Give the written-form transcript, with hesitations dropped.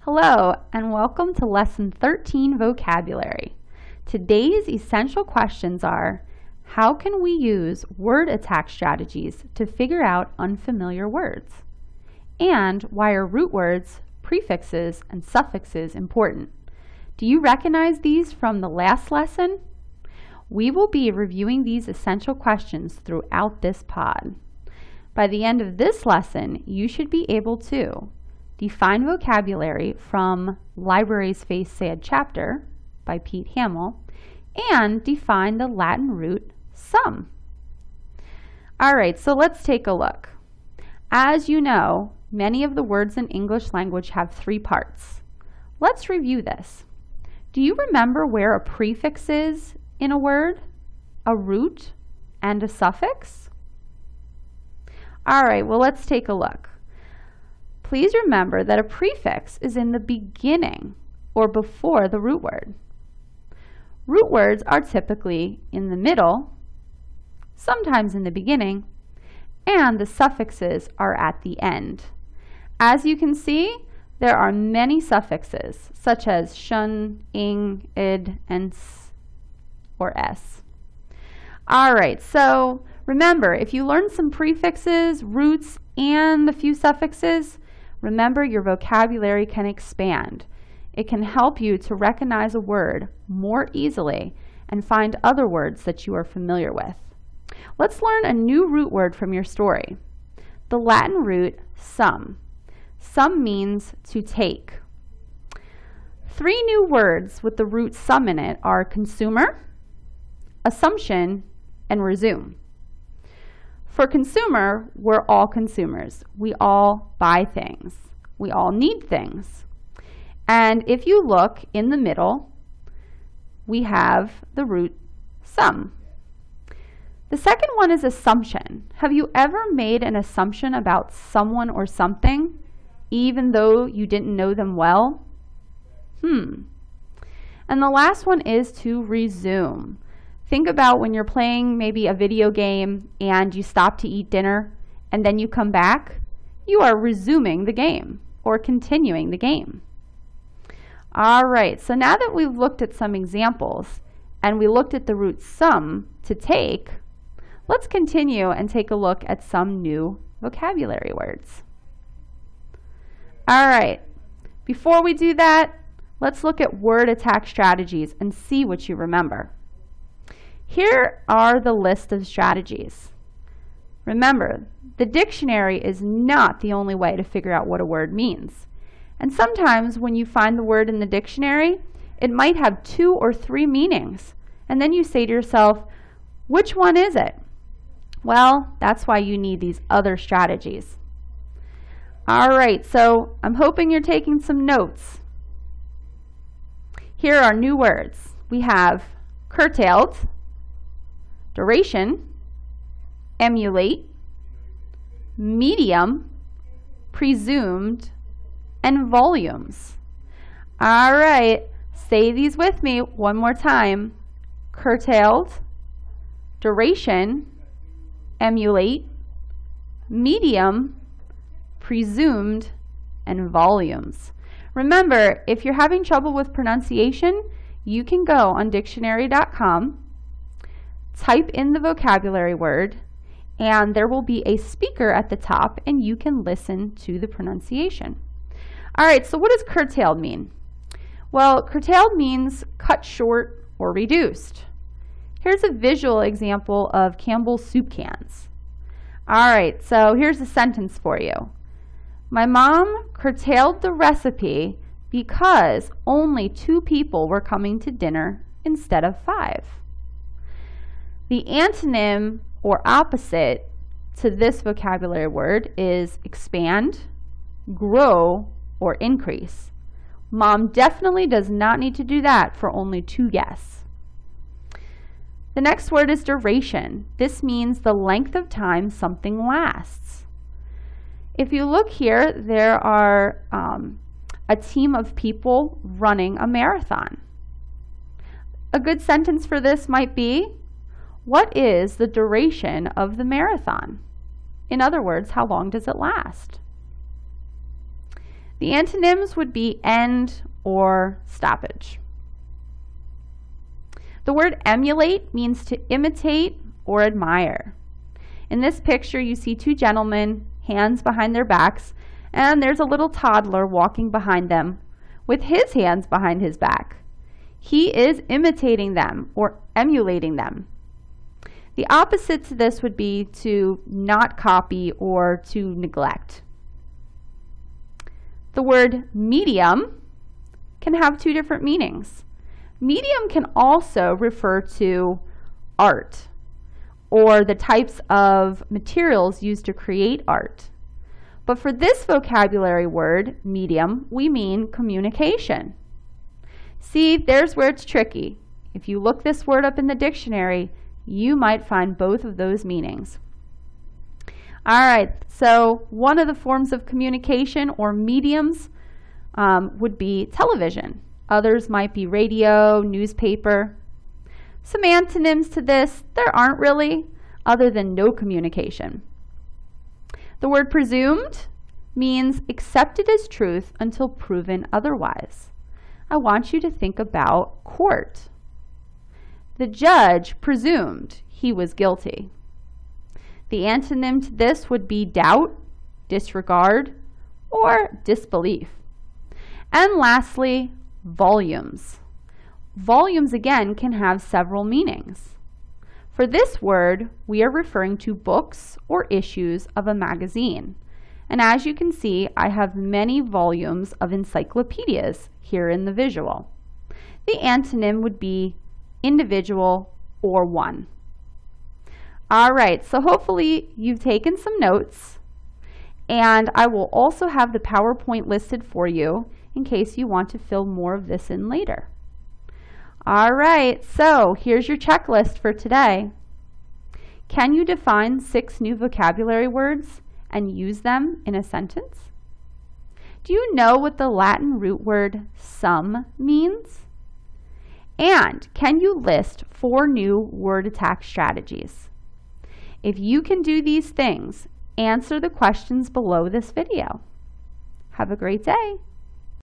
Hello, and welcome to Lesson 13 Vocabulary. Today's essential questions are, how can we use word attack strategies to figure out unfamiliar words? And why are root words, prefixes, and suffixes important? Do you recognize these from the last lesson? We will be reviewing these essential questions throughout this pod. By the end of this lesson, you should be able to define vocabulary from Libraries Face Sad chapter by Pete Hamill, and define the Latin root some. All right, so let's take a look. As you know, many of the words in English language have three parts. Let's review this. Do you remember where a prefix is in a word, a root, and a suffix? All right, well, let's take a look. Please remember that a prefix is in the beginning or before the root word. Root words are typically in the middle, sometimes in the beginning, and the suffixes are at the end. As you can see, there are many suffixes, such as shun, ing, id, and s or s. All right, so remember, if you learn some prefixes, roots, and a few suffixes, remember your vocabulary can expand. It can help you to recognize a word more easily and find other words that you are familiar with. Let's learn a new root word from your story. The Latin root some. Some means to take. Three new words with the root some in it are consumer, assumption, and resume. For consumer, we're all consumers. We all buy things. We all need things. And if you look in the middle, we have the root some. The second one is assumption. Have you ever made an assumption about someone or something, even though you didn't know them well? And the last one is to resume. Think about when you're playing maybe a video game and you stop to eat dinner and then you come back. You are resuming the game or continuing the game. All right, so now that we've looked at some examples and we looked at the root some to take, let's continue and take a look at some new vocabulary words. All right, before we do that, let's look at word attack strategies and see what you remember. Here are the list of strategies. Remember, the dictionary is not the only way to figure out what a word means. And sometimes when you find the word in the dictionary, it might have 2 or 3 meanings. And then you say to yourself, which one is it? Well, that's why you need these other strategies. All right, so I'm hoping you're taking some notes. Here are new words. We have curtailed, duration, emulate, medium, presumed, and volumes. All right, say these with me one more time. Curtailed, duration, emulate, medium, presumed, and volumes. Remember, if you're having trouble with pronunciation, you can go on dictionary.com, type in the vocabulary word, and there will be a speaker at the top and you can listen to the pronunciation. All right, so what does curtailed mean? Well, curtailed means cut short or reduced. Here's a visual example of Campbell's soup cans. All right, so here's a sentence for you. My mom curtailed the recipe because only 2 people were coming to dinner instead of 5. The antonym or opposite to this vocabulary word is expand, grow, or increase. Mom definitely does not need to do that for only 2 guests. The next word is duration. This means the length of time something lasts. If you look here, there are a team of people running a marathon. A good sentence for this might be, what is the duration of the marathon? In other words, how long does it last? The antonyms would be end or stoppage. The word emulate means to imitate or admire. In this picture, you see two gentlemen, hands behind their backs, and there's a little toddler walking behind them with his hands behind his back. He is imitating them or emulating them. The opposite to this would be to not copy or to neglect. The word medium can have two different meanings. Medium can also refer to art or the types of materials used to create art. But for this vocabulary word, medium, we mean communication. See, there's where it's tricky. If you look this word up in the dictionary, you might find both of those meanings. All right, so one of the forms of communication or mediums would be television. Others might be radio, newspaper. Some antonyms to this, there aren't really, other than no communication. The word presumed means accepted as truth until proven otherwise. I want you to think about court. The judge presumed he was guilty. The antonym to this would be doubt, disregard, or disbelief. And lastly, volumes. Volumes again can have several meanings. For this word, we are referring to books or issues of a magazine. And as you can see, I have many volumes of encyclopedias here in the visual. The antonym would be individual or one. All right, so hopefully you've taken some notes, and I will also have the PowerPoint listed for you in case you want to fill more of this in later. All right, so here's your checklist for today. Can you define 6 new vocabulary words and use them in a sentence? Do you know what the Latin root word some means? And can you list 4 new word attack strategies? If you can do these things, answer the questions below this video. Have a great day.